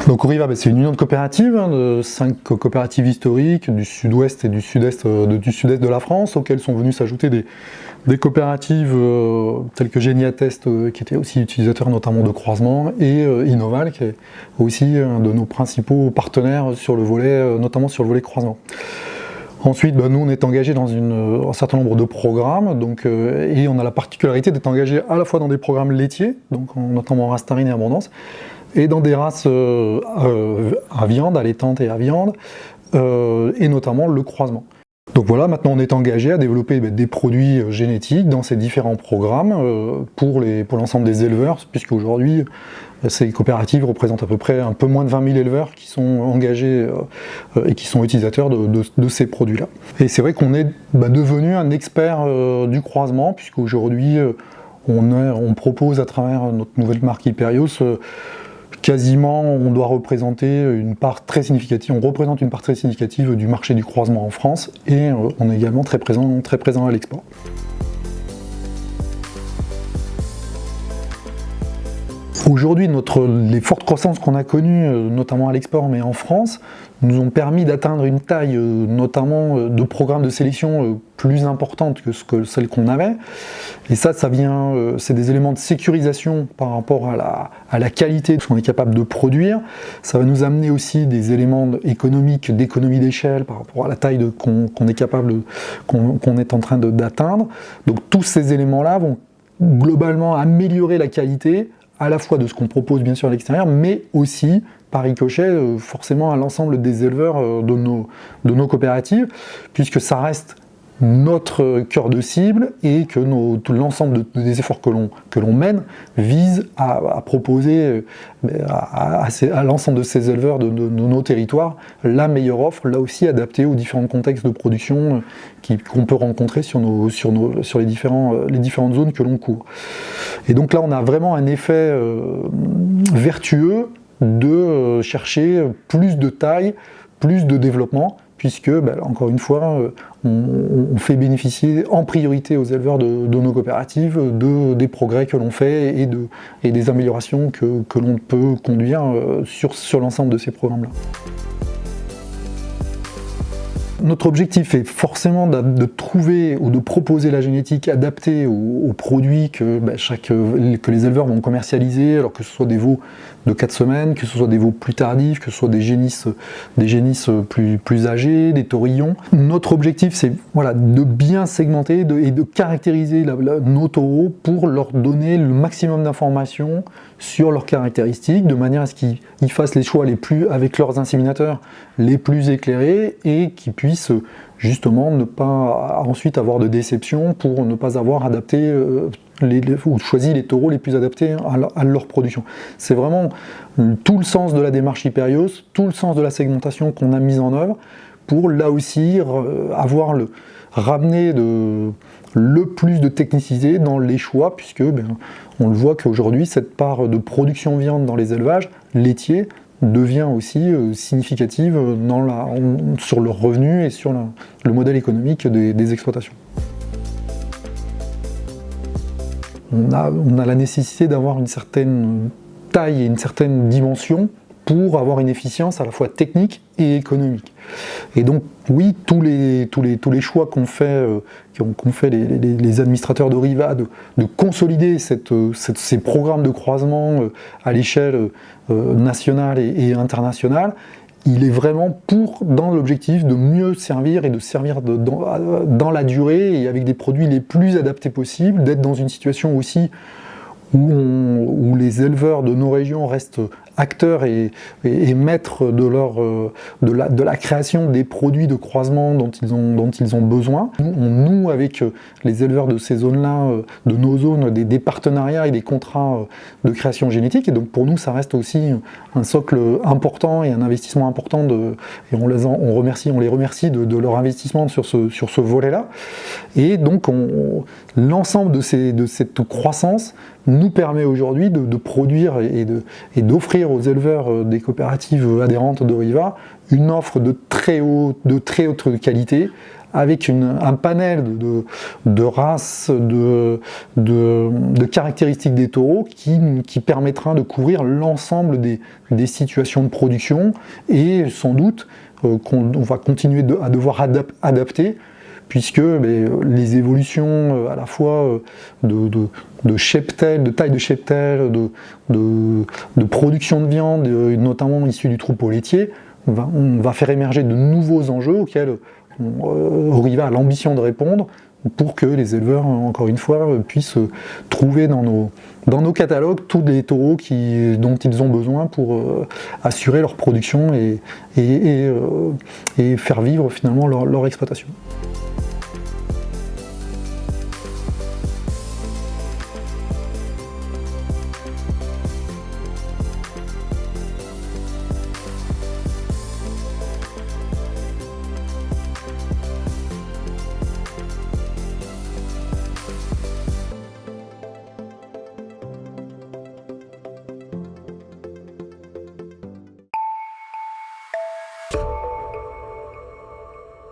Donc Oriva, c'est une union de coopératives, de 5 coopératives historiques du sud-ouest et du sud-est de la France, auxquelles sont venus s'ajouter des coopératives telles que Génie Attest, qui était aussi utilisateur notamment de croisement, et Innoval, qui est aussi un de nos principaux partenaires sur le volet, notamment sur le volet croisement. Ensuite, nous on est engagé dans un certain nombre de programmes, et on a la particularité d'être engagé à la fois dans des programmes laitiers, donc notamment race Starine et Abondance, et dans des races à viande, allaitante et à viande, et notamment le croisement. Donc voilà, maintenant on est engagé à développer des produits génétiques dans ces différents programmes pour l'ensemble des éleveurs, puisque aujourd'hui ces coopératives représentent à peu près un peu moins de 20 000 éleveurs qui sont engagés et qui sont utilisateurs de ces produits-là. Et c'est vrai qu'on est devenu un expert du croisement, puisqu'aujourd'hui on propose à travers notre nouvelle marque Hyperios quasiment, on doit représenter une part très significative. On représente une part très significative du marché du croisement en France et on est également très présent à l'export. Aujourd'hui, les fortes croissances qu'on a connues, notamment à l'export, mais en France, nous ont permis d'atteindre une taille, notamment de programmes de sélection plus importante que celle qu'on avait. Et ça vient, c'est des éléments de sécurisation par rapport à la qualité de ce qu'on est capable de produire. Ça va nous amener aussi des éléments économiques, d'économie d'échelle par rapport à la taille qu'on est capable, qu'on est en train d'atteindre. Donc tous ces éléments-là vont globalement améliorer la qualité, à la fois de ce qu'on propose bien sûr à l'extérieur, mais aussi par ricochet forcément à l'ensemble des éleveurs de nos coopératives, puisque ça reste notre cœur de cible et que l'ensemble des efforts que l'on mène vise à proposer à l'ensemble de ces éleveurs de nos territoires la meilleure offre, là aussi adaptée aux différents contextes de production qu'on peut rencontrer sur les différentes zones que l'on couvre. Et donc là on a vraiment un effet vertueux de chercher plus de taille, plus de développement, puisque, encore une fois, on fait bénéficier en priorité aux éleveurs de nos coopératives des progrès que l'on fait et des améliorations que l'on peut conduire sur l'ensemble de ces programmes-là. Notre objectif est forcément de trouver ou de proposer la génétique adaptée aux produits que les éleveurs vont commercialiser, alors que ce soit des veaux de 4 semaines, que ce soit des veaux plus tardifs, que ce soit des génisses plus âgés, des taurillons. Notre objectif, c'est de bien segmenter et de caractériser nos taureaux pour leur donner le maximum d'informations sur leurs caractéristiques, de manière à ce qu'ils fassent les choix avec leurs inséminateurs les plus éclairés et qu'ils puissent justement ne pas ensuite avoir de déception pour ne pas avoir adapté ou choisi les taureaux les plus adaptés à leur production. C'est vraiment tout le sens de la démarche Hyperios, tout le sens de la segmentation qu'on a mise en œuvre pour là aussi ramener le plus de technicité dans les choix, puisque on le voit qu'aujourd'hui cette part de production viande dans les élevages laitiers devient aussi significative sur le revenu et sur le modèle économique des exploitations. On a la nécessité d'avoir une certaine taille et une certaine dimension pour avoir une efficience à la fois technique et économique. Et donc oui, tous les choix qu'ont fait les administrateurs d'Oriva de consolider ces programmes de croisement à l'échelle nationale et internationale, il est vraiment dans l'objectif de mieux servir et de servir dans la durée et avec des produits les plus adaptés possibles, d'être dans une situation aussi où les éleveurs de nos régions restent acteurs et maîtres de la création des produits de croisement dont ils ont besoin. On noue avec les éleveurs de ces zones-là, de nos zones, des partenariats et des contrats de création génétique. Et donc pour nous, ça reste aussi un socle important et un investissement important. Et on les remercie de leur investissement sur ce volet-là. Et donc l'ensemble de cette croissance nous permet aujourd'hui de produire et d'offrir aux éleveurs des coopératives adhérentes d'Oriva une offre de très haute qualité, avec un panel de races, de caractéristiques des taureaux qui permettra de couvrir l'ensemble des situations de production, et sans doute qu'on va continuer à devoir adapter, puisque les évolutions à la fois de cheptel, de taille de cheptel, de production de viande, notamment issue du troupeau laitier, on va faire émerger de nouveaux enjeux auxquels Oriva a l'ambition de répondre, pour que les éleveurs, encore une fois, puissent trouver dans nos catalogues tous les taureaux dont ils ont besoin pour assurer leur production et faire vivre finalement leur exploitation.